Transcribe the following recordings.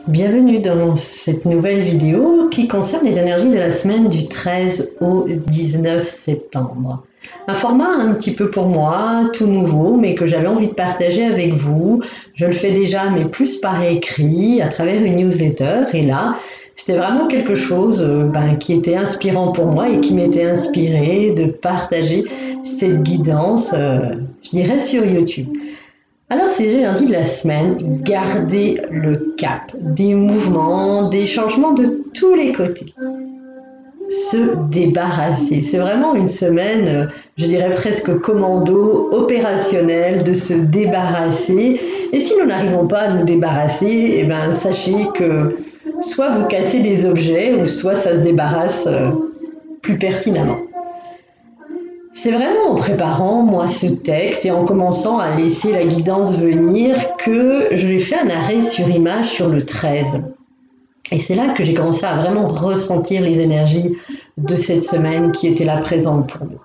Bienvenue dans cette nouvelle vidéo qui concerne les énergies de la semaine du 13 au 19 septembre. Un format un petit peu pour moi, tout nouveau, mais que j'avais envie de partager avec vous. Je le fais déjà, mais plus par écrit, à travers une newsletter. Et là, c'était vraiment quelque chose qui était inspirant pour moi et qui m'était inspiré de partager cette guidance, je dirais, sur YouTube. Alors, ces lundis de la semaine, gardez le cap, des mouvements, des changements de tous les côtés. Se débarrasser. C'est vraiment une semaine, je dirais presque commando, opérationnelle, de se débarrasser. Et si nous n'arrivons pas à nous débarrasser, sachez que soit vous cassez des objets, ou soit ça se débarrasse plus pertinemment. C'est vraiment en préparant, moi, ce texte et en commençant à laisser la guidance venir que je lui ai fait un arrêt sur image sur le 13. Et c'est là que j'ai commencé à vraiment ressentir les énergies de cette semaine qui étaient là présentes pour nous.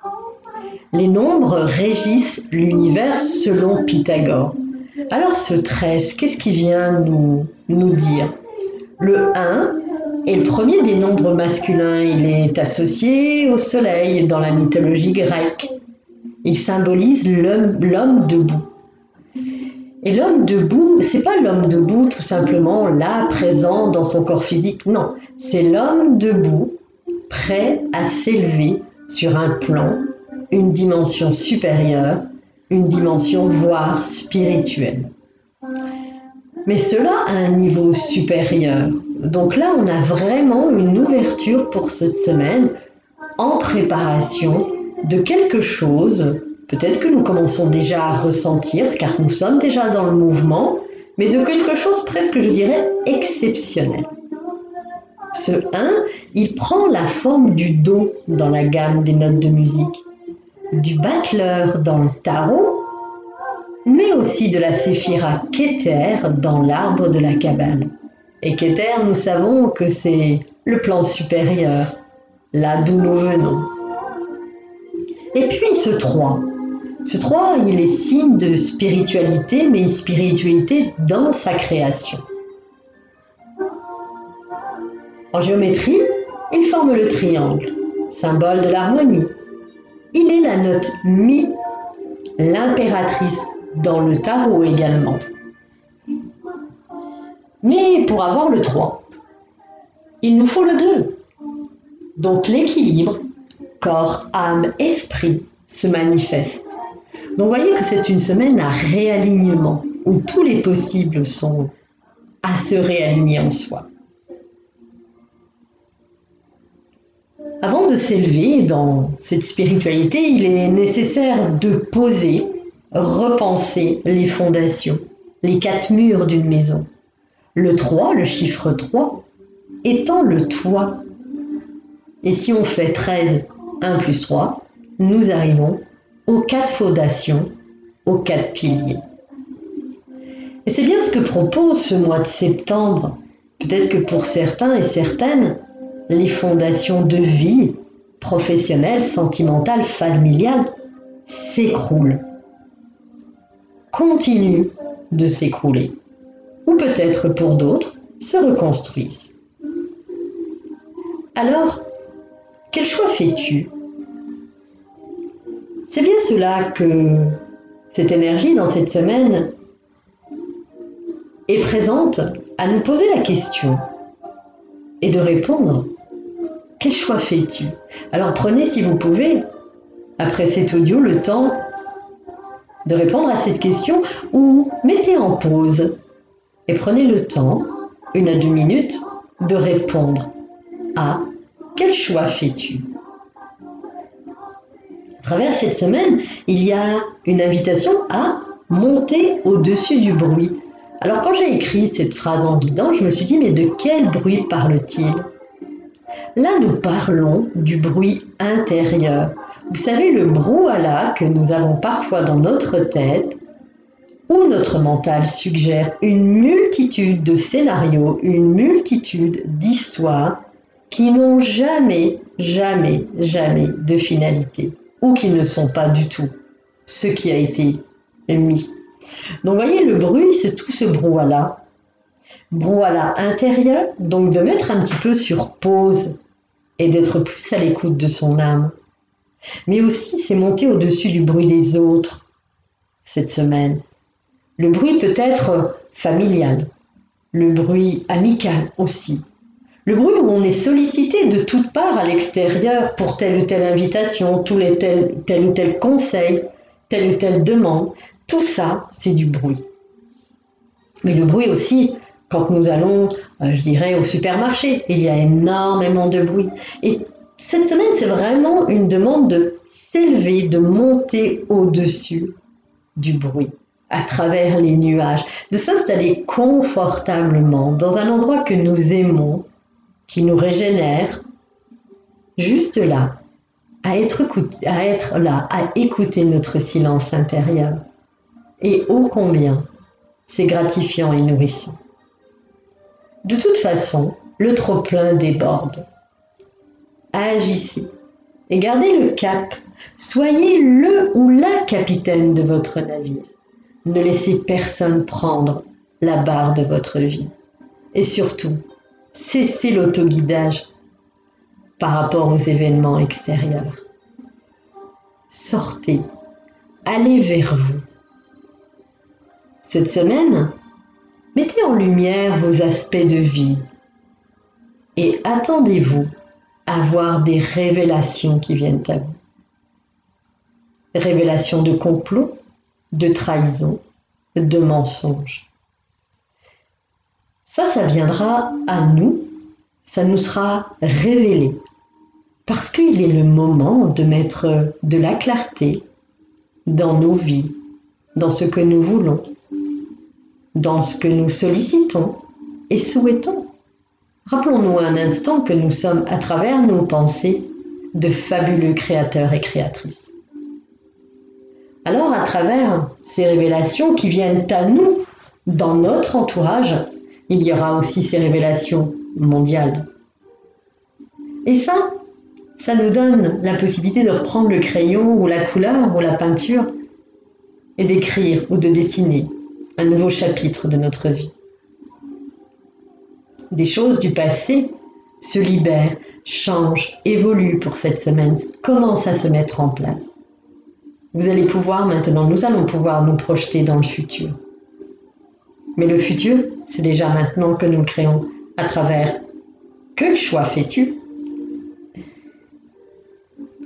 Les nombres régissent l'univers selon Pythagore. Alors ce 13, qu'est-ce qui vient nous dire? Le 1 est le premier des nombres masculins. Il est associé au soleil dans la mythologie grecque. Il symbolise l'homme debout. Et l'homme debout, c'est pas l'homme debout tout simplement là, présent dans son corps physique. Non, c'est l'homme debout, prêt à s'élever sur un plan, une dimension supérieure, une dimension voire spirituelle. Mais cela à un niveau supérieur. Donc là, on a vraiment une ouverture pour cette semaine en préparation de quelque chose, peut-être que nous commençons déjà à ressentir, car nous sommes déjà dans le mouvement, mais de quelque chose presque, je dirais, exceptionnel. Ce 1, il prend la forme du Do dans la gamme des notes de musique, du battleur dans le tarot, mais aussi de la séphira Keter dans l'arbre de la Kabbale. Et Keter, nous savons que c'est le plan supérieur, là d'où nous venons. Et puis ce 3. Ce 3, il est signe de spiritualité, mais une spiritualité dans sa création. En géométrie, il forme le triangle, symbole de l'harmonie. Il est la note Mi, l'impératrice dans le tarot également. Mais pour avoir le 3, il nous faut le 2. Donc l'équilibre, corps, âme, esprit, se manifeste. Donc vous voyez que c'est une semaine à réalignement, où tous les possibles sont à se réaligner en soi. Avant de s'élever dans cette spiritualité, il est nécessaire de poser, repenser les fondations, les 4 murs d'une maison. Le 3, le chiffre 3, étant le toit. Et si on fait 13, 1 plus 3, nous arrivons aux 4 fondations, aux 4 piliers. Et c'est bien ce que propose ce mois de septembre. Peut-être que pour certains et certaines, les fondations de vie, professionnelles, sentimentales, familiales, s'écroulent. Continuent de s'écrouler. Ou peut-être pour d'autres, se reconstruisent. Alors, quel choix fais-tu? C'est bien cela que cette énergie dans cette semaine est présente à nous poser la question et de répondre. Quel choix fais-tu? Alors prenez, si vous pouvez, après cet audio, le temps de répondre à cette question ou mettez en pause et prenez le temps, 1 à 2 minutes, de répondre à quel choix fais-tu? À travers cette semaine, il y a une invitation à monter au-dessus du bruit. Alors quand j'ai écrit cette phrase en guidant, je me suis dit, mais de quel bruit parle-t-il? Là, nous parlons du bruit intérieur. Vous savez, le brouhaha que nous avons parfois dans notre tête, où notre mental suggère une multitude de scénarios, une multitude d'histoires qui n'ont jamais de finalité, ou qui ne sont pas du tout ce qui a été mis. Donc, vous voyez, le bruit, c'est tout ce brouhaha. brouhaha intérieur, donc de mettre un petit peu sur pause et d'être plus à l'écoute de son âme. Mais aussi, c'est monter au-dessus du bruit des autres cette semaine. Le bruit peut être familial, le bruit amical aussi. Le bruit où on est sollicité de toutes parts à l'extérieur pour telle ou telle invitation, tel ou tel conseil, telle ou telle demande. Tout ça, c'est du bruit. Mais le bruit aussi, quand nous allons, je dirais, au supermarché, il y a énormément de bruit. Et cette semaine, c'est vraiment une demande de s'élever, de monter au-dessus du bruit, à travers les nuages, de s'installer confortablement dans un endroit que nous aimons, qui nous régénère, juste là, à être là, à écouter notre silence intérieur. Et ô combien c'est gratifiant et nourrissant. De toute façon, le trop-plein déborde. Agissez et gardez le cap. Soyez le ou la capitaine de votre navire. Ne laissez personne prendre la barre de votre vie. Et surtout, cessez l'autoguidage par rapport aux événements extérieurs. Sortez, allez vers vous. Cette semaine, mettez en lumière vos aspects de vie et attendez-vous à voir des révélations qui viennent à vous. Révélations de complot, de trahison, de mensonges. Ça viendra à nous, ça nous sera révélé. Parce qu'il est le moment de mettre de la clarté dans nos vies, dans ce que nous voulons, dans ce que nous sollicitons et souhaitons. Rappelons-nous un instant que nous sommes, à travers nos pensées, de fabuleux créateurs et créatrices. Alors, à travers ces révélations qui viennent à nous, dans notre entourage, il y aura aussi ces révélations mondiales. Et ça nous donne la possibilité de reprendre le crayon ou la couleur ou la peinture et d'écrire ou de dessiner un nouveau chapitre de notre vie. Des choses du passé se libèrent, changent, évoluent pour cette semaine, commencent à se mettre en place. Vous allez pouvoir maintenant, nous allons pouvoir nous projeter dans le futur. Mais le futur, c'est déjà maintenant que nous le créons à travers Que choix fais-tu ?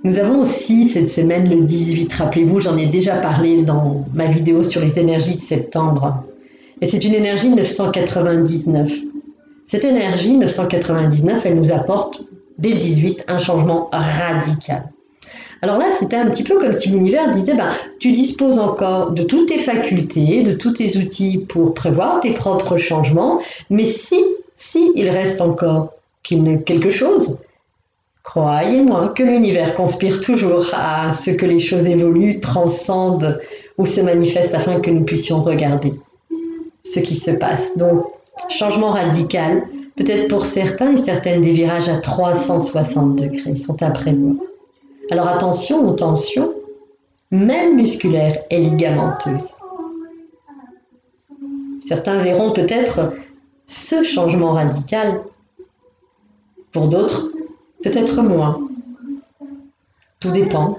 Nous avons aussi cette semaine le 18, rappelez-vous, j'en ai déjà parlé dans ma vidéo sur les énergies de septembre. Et c'est une énergie 999. Cette énergie 999, elle nous apporte, dès le 18, un changement radical. Alors là, c'était un petit peu comme si l'univers disait, tu disposes encore de toutes tes facultés, de tous tes outils pour prévoir tes propres changements, mais si il reste encore quelque chose, croyez-moi que l'univers conspire toujours à ce que les choses évoluent, transcendent ou se manifestent afin que nous puissions regarder ce qui se passe. Donc, changement radical, peut-être pour certains et certaines des virages à 360 degrés sont à prévoir. Alors attention aux tensions, même musculaires et ligamenteuses. Certains verront peut-être ce changement radical, pour d'autres, peut-être moins. Tout dépend.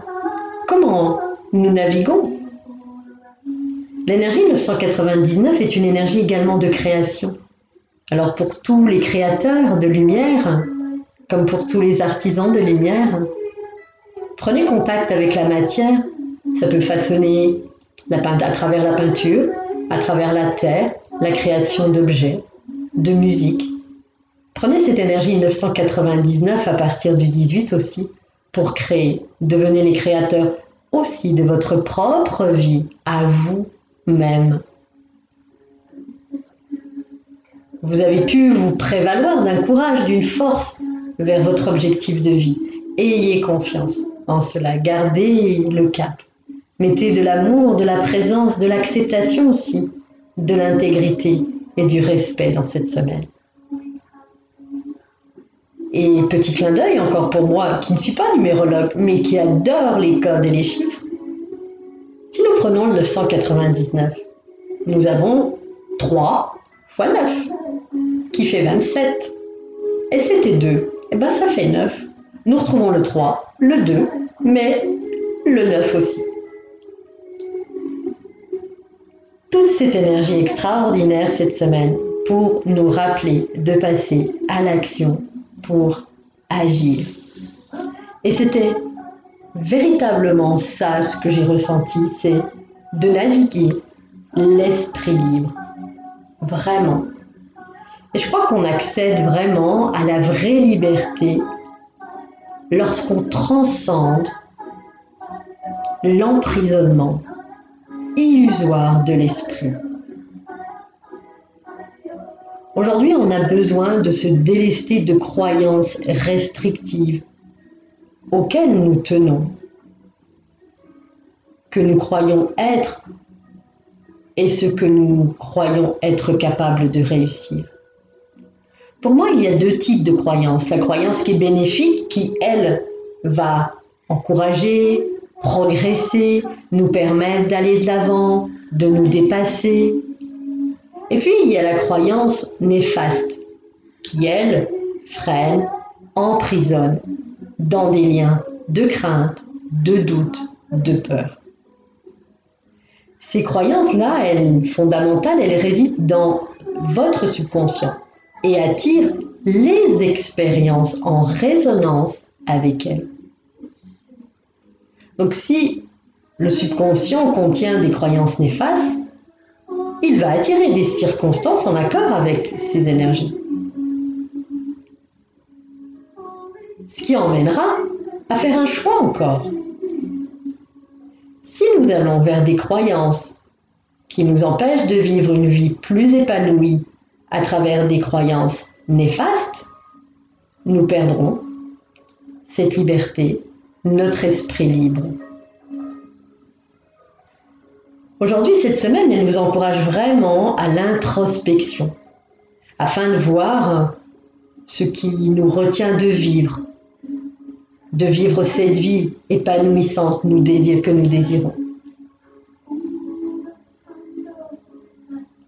Comment nous naviguons ? L'énergie 999 est une énergie également de création. Alors pour tous les créateurs de lumière, comme pour tous les artisans de lumière, prenez contact avec la matière. Ça peut façonner à travers la peinture, à travers la terre, la création d'objets, de musique. Prenez cette énergie 999 à partir du 18 aussi pour créer. Devenez les créateurs aussi de votre propre vie à vous-même. Vous avez pu vous prévaloir d'un courage, d'une force vers votre objectif de vie. Ayez confiance en cela, gardez le cap. Mettez de l'amour, de la présence, de l'acceptation aussi, de l'intégrité et du respect dans cette semaine. Et petit clin d'œil encore pour moi, qui ne suis pas numérologue, mais qui adore les codes et les chiffres. Si nous prenons le 999, nous avons 3 fois 9. qui fait 27. Et c'était 2. Et bien ça fait 9. Nous retrouvons le 3, le 2, mais le 9 aussi. Toute cette énergie extraordinaire cette semaine pour nous rappeler de passer à l'action, pour agir. Et c'était véritablement ça ce que j'ai ressenti, c'est de naviguer l'esprit libre. Vraiment. Et je crois qu'on accède vraiment à la vraie liberté lorsqu'on transcende l'emprisonnement illusoire de l'esprit. Aujourd'hui, on a besoin de se délester de croyances restrictives auxquelles nous tenons, que nous croyons être et ce que nous croyons être capables de réussir. Pour moi, il y a 2 types de croyances. La croyance qui est bénéfique, qui, elle, va encourager, progresser, nous permettre d'aller de l'avant, de nous dépasser. Et puis, il y a la croyance néfaste, qui, elle, freine, emprisonne dans des liens de crainte, de doute, de peur. Ces croyances-là, fondamentales, elles résident dans votre subconscient et attirent les expériences en résonance avec elles. Donc si le subconscient contient des croyances néfastes, il va attirer des circonstances en accord avec ces énergies. Ce qui emmènera à faire un choix encore. Si nous allons vers des croyances qui nous empêchent de vivre une vie plus épanouie à travers des croyances néfastes, nous perdrons cette liberté, notre esprit libre. Aujourd'hui, cette semaine, elle nous encourage vraiment à l'introspection, afin de voir ce qui nous retient de vivre cette vie épanouissante que nous désirons.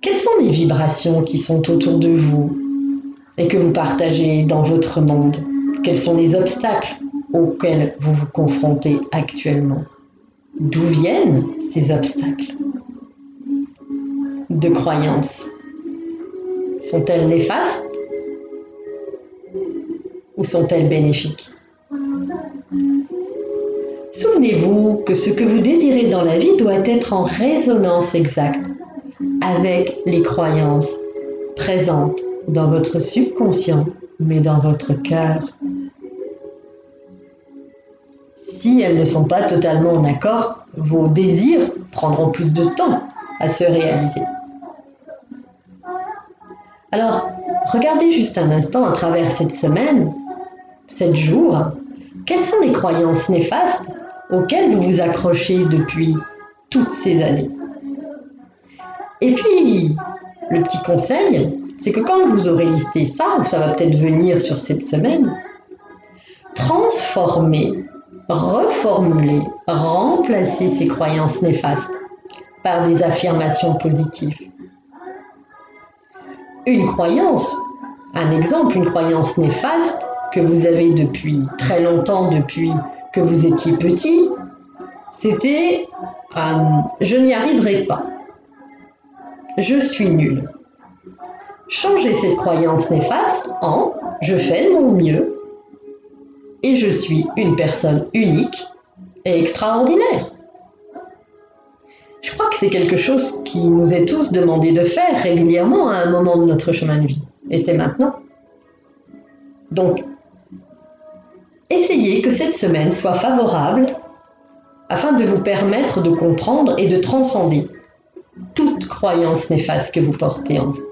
Quelles sont les vibrations qui sont autour de vous et que vous partagez dans votre monde? Quels sont les obstacles auxquels vous vous confrontez actuellement? D'où viennent ces obstacles? De croyances. Sont-elles néfastes ou sont-elles bénéfiques? Souvenez-vous que ce que vous désirez dans la vie doit être en résonance exacte avec les croyances présentes dans votre subconscient, mais dans votre cœur. Si elles ne sont pas totalement en accord, vos désirs prendront plus de temps à se réaliser. Alors, regardez juste un instant à travers cette semaine, 7 jours, quelles sont les croyances néfastes auxquelles vous vous accrochez depuis toutes ces années. Et puis, le petit conseil, c'est que quand vous aurez listé ça, ou ça va peut-être venir sur cette semaine, transformez, reformulez, remplacez ces croyances néfastes par des affirmations positives. Une croyance, un exemple, une croyance néfaste que vous avez depuis très longtemps, depuis que vous étiez petit, c'était « je n'y arriverai pas ». Je suis nul. Changez cette croyance néfaste en « je fais de mon mieux et je suis une personne unique et extraordinaire ». Je crois que c'est quelque chose qui nous est tous demandé de faire régulièrement à un moment de notre chemin de vie. Et c'est maintenant. Donc, essayez que cette semaine soit favorable afin de vous permettre de comprendre et de transcender toute croyance néfaste que vous portez en vous.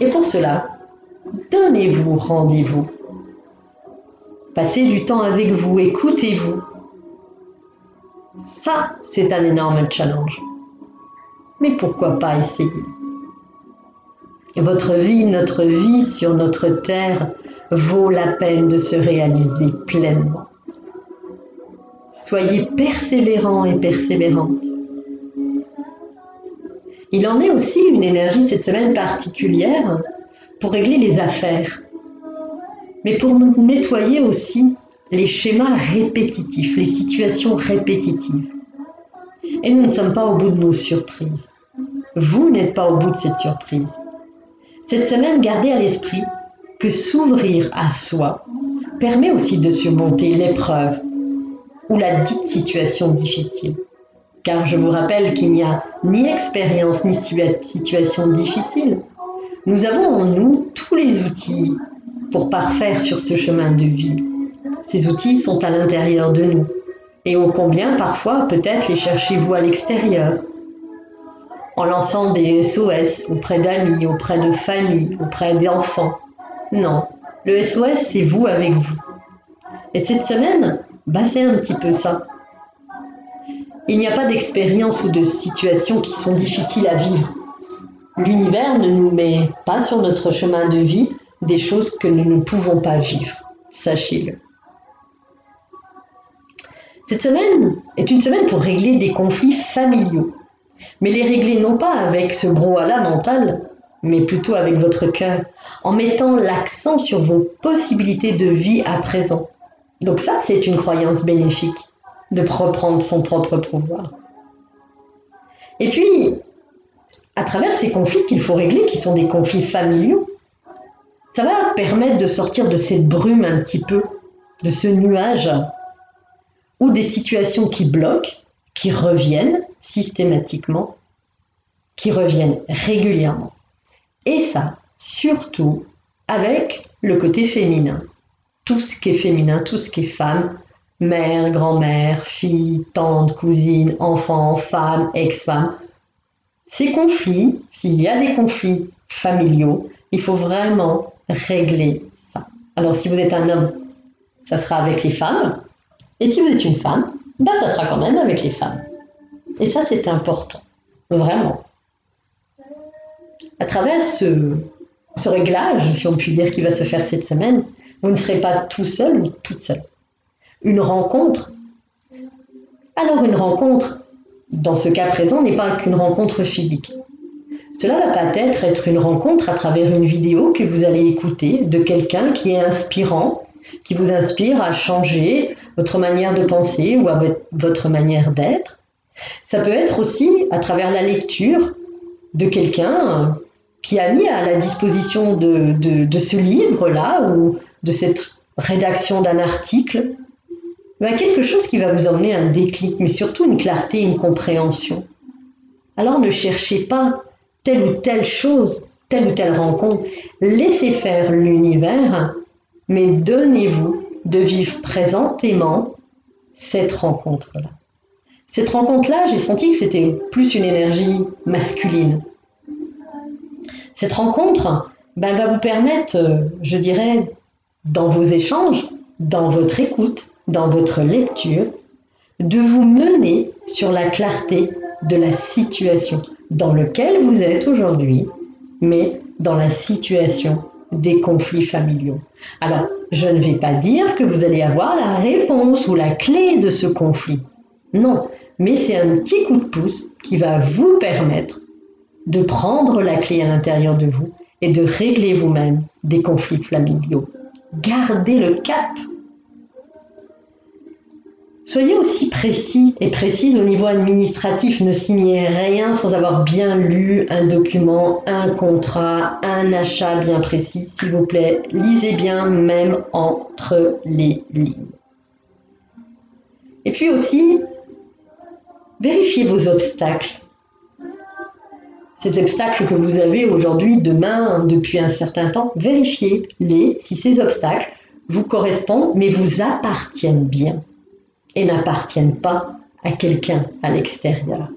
Et pour cela, donnez-vous rendez-vous. Passez du temps avec vous, écoutez-vous. Ça, c'est un énorme challenge. Mais pourquoi pas essayer? Votre vie, notre vie sur notre terre vaut la peine de se réaliser pleinement. Soyez persévérants et persévérantes. Il en est aussi une énergie cette semaine particulière pour régler les affaires, mais pour nettoyer aussi les schémas répétitifs, les situations répétitives. Et nous ne sommes pas au bout de nos surprises. Vous n'êtes pas au bout de cette surprise. Cette semaine, gardez à l'esprit que s'ouvrir à soi permet aussi de surmonter l'épreuve ou la dite situation difficile. Car je vous rappelle qu'il n'y a ni expérience ni situation difficile. Nous avons en nous tous les outils pour parfaire sur ce chemin de vie. Ces outils sont à l'intérieur de nous. Et ô combien parfois peut-être les cherchez-vous à l'extérieur, en lançant des SOS auprès d'amis, auprès de familles, auprès d'enfants. Non, le SOS c'est vous avec vous. Et cette semaine, c'est un petit peu ça. Il n'y a pas d'expérience ou de situation qui sont difficiles à vivre. L'univers ne nous met pas sur notre chemin de vie des choses que nous ne pouvons pas vivre. Sachez-le. Cette semaine est une semaine pour régler des conflits familiaux. Mais les régler non pas avec ce brouhaha mental, mais plutôt avec votre cœur, en mettant l'accent sur vos possibilités de vie à présent. Donc ça, c'est une croyance bénéfique, de reprendre son propre pouvoir. Et puis, à travers ces conflits qu'il faut régler, qui sont des conflits familiaux, ça va permettre de sortir de cette brume un petit peu, de ce nuage, ou des situations qui bloquent, qui reviennent systématiquement, qui reviennent régulièrement. Et ça, surtout avec le côté féminin. Tout ce qui est féminin, tout ce qui est femme, mère, grand-mère, fille, tante, cousine, enfant, femme, ex-femme. Ces conflits, s'il y a des conflits familiaux, il faut vraiment régler ça. Alors si vous êtes un homme, ça sera avec les femmes. Et si vous êtes une femme, ça sera quand même avec les femmes. Et ça, c'est important. Vraiment. À travers ce réglage, si on peut dire, qui va se faire cette semaine, vous ne serez pas tout seul ou toute seule. Une rencontre. Alors une rencontre, dans ce cas présent, n'est pas qu'une rencontre physique. Cela va peut-être être une rencontre à travers une vidéo que vous allez écouter de quelqu'un qui est inspirant, qui vous inspire à changer votre manière de penser ou à votre manière d'être. Ça peut être aussi à travers la lecture de quelqu'un qui a mis à la disposition de ce livre-là ou de cette rédaction d'un article quelque chose qui va vous emmener un déclic, mais surtout une clarté, une compréhension. Alors ne cherchez pas telle ou telle chose, telle ou telle rencontre. Laissez faire l'univers, mais donnez-vous de vivre présentément cette rencontre-là. Cette rencontre-là, j'ai senti que c'était plus une énergie masculine. Cette rencontre va vous permettre, je dirais, dans vos échanges, dans votre écoute, dans votre lecture, de vous mener sur la clarté de la situation dans laquelle vous êtes aujourd'hui, mais dans la situation des conflits familiaux. Alors, je ne vais pas dire que vous allez avoir la réponse ou la clé de ce conflit. Non, mais c'est un petit coup de pouce qui va vous permettre de prendre la clé à l'intérieur de vous et de régler vous-même des conflits familiaux. Gardez le cap. Soyez aussi précis et précise au niveau administratif. Ne signez rien sans avoir bien lu un document, un contrat, un achat bien précis. S'il vous plaît, lisez bien, même entre les lignes. Et puis aussi, vérifiez vos obstacles. Ces obstacles que vous avez aujourd'hui, demain, depuis un certain temps, vérifiez-les si ces obstacles vous correspondent, mais vous appartiennent bien. Et n'appartiennent pas à quelqu'un à l'extérieur.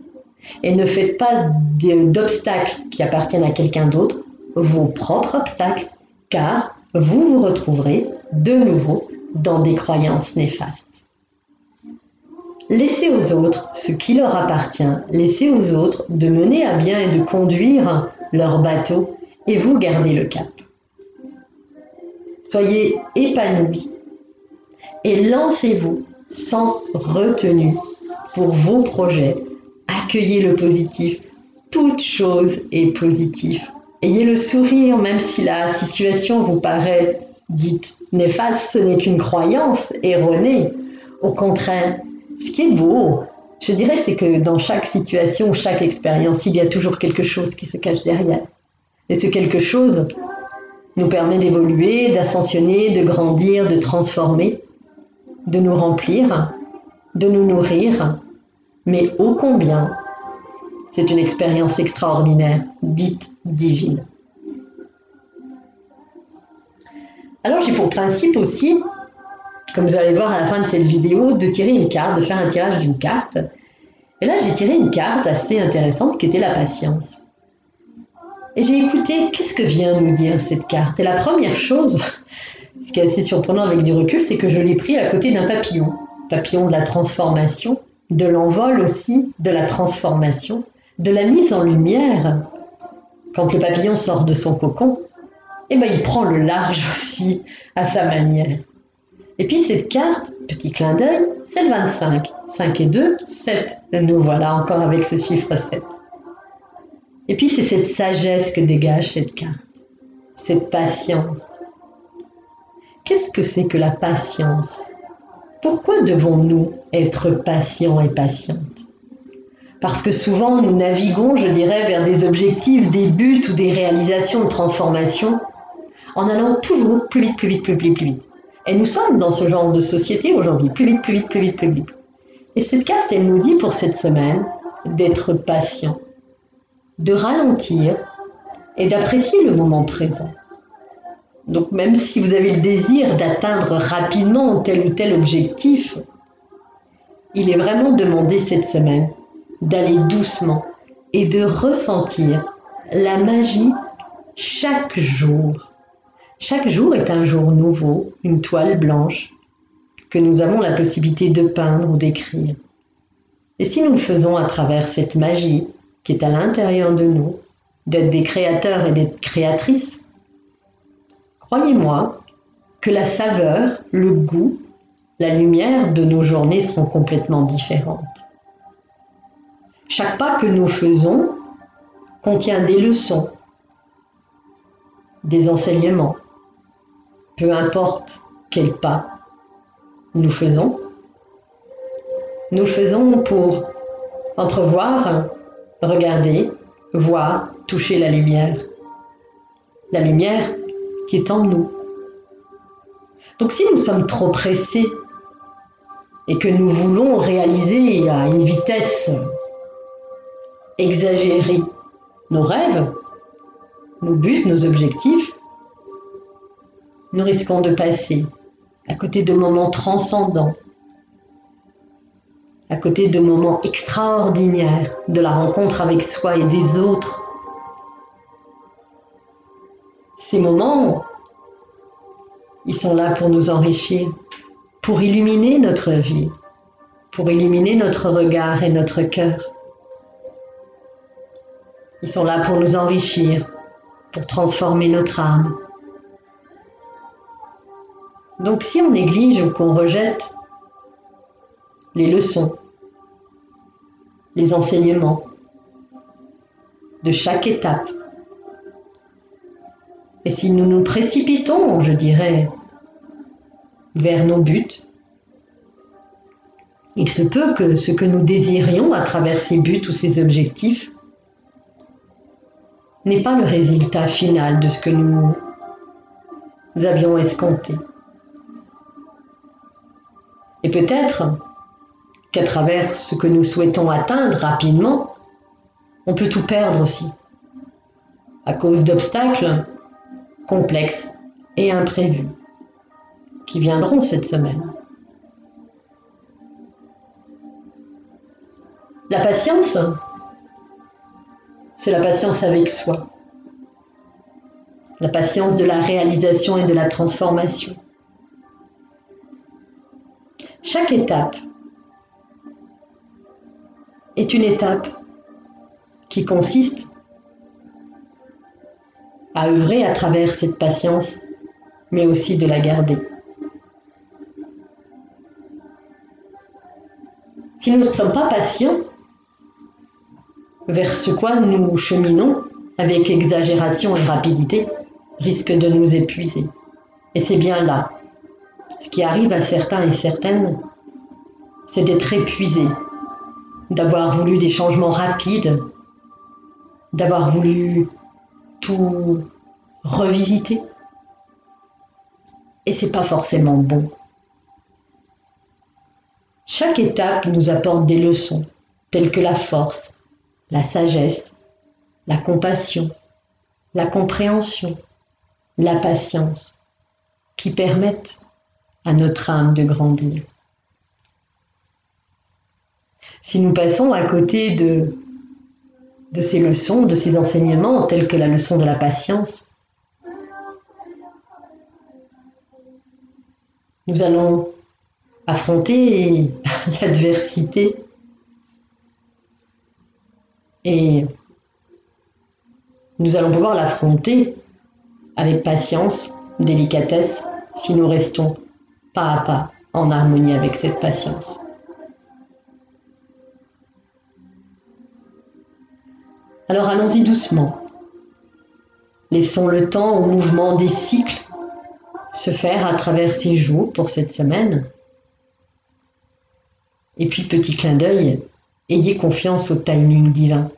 Et ne faites pas d'obstacles qui appartiennent à quelqu'un d'autre, vos propres obstacles, car vous vous retrouverez de nouveau dans des croyances néfastes. Laissez aux autres ce qui leur appartient, laissez aux autres de mener à bien et de conduire leur bateau, et vous gardez le cap. Soyez épanouis et lancez-vous sans retenue pour vos projets. Accueillez le positif, toute chose est positive. Ayez le sourire, même si la situation vous paraît dite néfaste, ce n'est qu'une croyance erronée. Au contraire, ce qui est beau, je dirais, c'est que dans chaque situation, chaque expérience, il y a toujours quelque chose qui se cache derrière. Et ce quelque chose nous permet d'évoluer, d'ascensionner, de grandir, de transformer, de nous remplir, de nous nourrir. Mais ô combien, c'est une expérience extraordinaire, dite divine. Alors j'ai pour principe aussi, comme vous allez voir à la fin de cette vidéo, de tirer une carte, de faire un tirage d'une carte. Et là j'ai tiré une carte assez intéressante qui était la patience. Et j'ai écouté qu'est-ce que vient nous dire cette carte. Et la première chose, ce qui est assez surprenant avec du recul, c'est que je l'ai pris à côté d'un papillon. Papillon de la transformation, de l'envol aussi, de la transformation, de la mise en lumière. Quand le papillon sort de son cocon, eh ben, il prend le large aussi à sa manière. Et puis cette carte, petit clin d'œil, c'est le 25. 5 et 2, 7. Nous voilà encore avec ce chiffre 7. Et puis c'est cette sagesse que dégage cette carte, cette patience. Qu'est-ce que c'est que la patience? Pourquoi devons-nous être patients et patientes? Parce que souvent nous naviguons, je dirais, vers des objectifs, des buts ou des réalisations de transformation en allant toujours plus vite, plus vite, plus vite, plus vite. Et nous sommes dans ce genre de société aujourd'hui, plus vite, plus vite, plus vite, plus vite. Et cette carte, elle nous dit pour cette semaine d'être patient, de ralentir et d'apprécier le moment présent. Donc même si vous avez le désir d'atteindre rapidement tel ou tel objectif, il est vraiment demandé cette semaine d'aller doucement et de ressentir la magie chaque jour. Chaque jour est un jour nouveau, une toile blanche que nous avons la possibilité de peindre ou d'écrire. Et si nous le faisons à travers cette magie qui est à l'intérieur de nous, d'être des créateurs et des créatrices, croyez-moi que la saveur, le goût, la lumière de nos journées seront complètement différentes. Chaque pas que nous faisons contient des leçons, des enseignements. Peu importe quel pas nous faisons pour entrevoir, regarder, voir, toucher la lumière. La lumière qui est en nous. Donc si nous sommes trop pressés et que nous voulons réaliser à une vitesse exagérée nos rêves, nos buts, nos objectifs, nous risquons de passer à côté de moments transcendants, à côté de moments extraordinaires de la rencontre avec soi et des autres. Ces moments, ils sont là pour nous enrichir, pour illuminer notre vie, pour illuminer notre regard et notre cœur. Ils sont là pour nous enrichir, pour transformer notre âme. Donc si on néglige ou qu'on rejette les leçons, les enseignements de chaque étape, et si nous nous précipitons, je dirais, vers nos buts, il se peut que ce que nous désirions à travers ces buts ou ces objectifs n'est pas le résultat final de ce que nous avions escompté. Et peut-être qu'à travers ce que nous souhaitons atteindre rapidement, on peut tout perdre aussi, à cause d'obstacles complexes et imprévus qui viendront cette semaine. La patience, c'est la patience avec soi, la patience de la réalisation et de la transformation. Chaque étape est une étape qui consiste à œuvrer à travers cette patience, mais aussi de la garder. Si nous ne sommes pas patients, vers ce quoi nous cheminons avec exagération et rapidité risque de nous épuiser. Et c'est bien là. Ce qui arrive à certains et certaines, c'est d'être épuisés, d'avoir voulu des changements rapides, d'avoir voulu tout revisiter. Et c'est pas forcément bon. Chaque étape nous apporte des leçons, telles que la force, la sagesse, la compassion, la compréhension, la patience, qui permettent à notre âme de grandir. Si nous passons à côté de ces leçons, de ces enseignements, tels que la leçon de la patience, nous allons affronter l'adversité et nous allons pouvoir l'affronter avec patience, délicatesse, si nous restons pas à pas en harmonie avec cette patience. Alors allons-y doucement. Laissons le temps au mouvement des cycles se faire à travers ces jours pour cette semaine. Et puis, petit clin d'œil, ayez confiance au timing divin.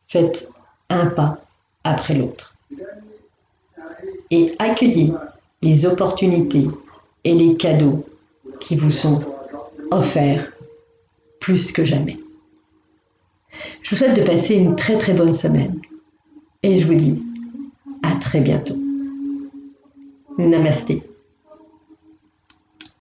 Faites un pas après l'autre. Et accueillez les opportunités et les cadeaux qui vous sont offerts plus que jamais. Je vous souhaite de passer une très très bonne semaine. Et je vous dis à très bientôt. Namasté.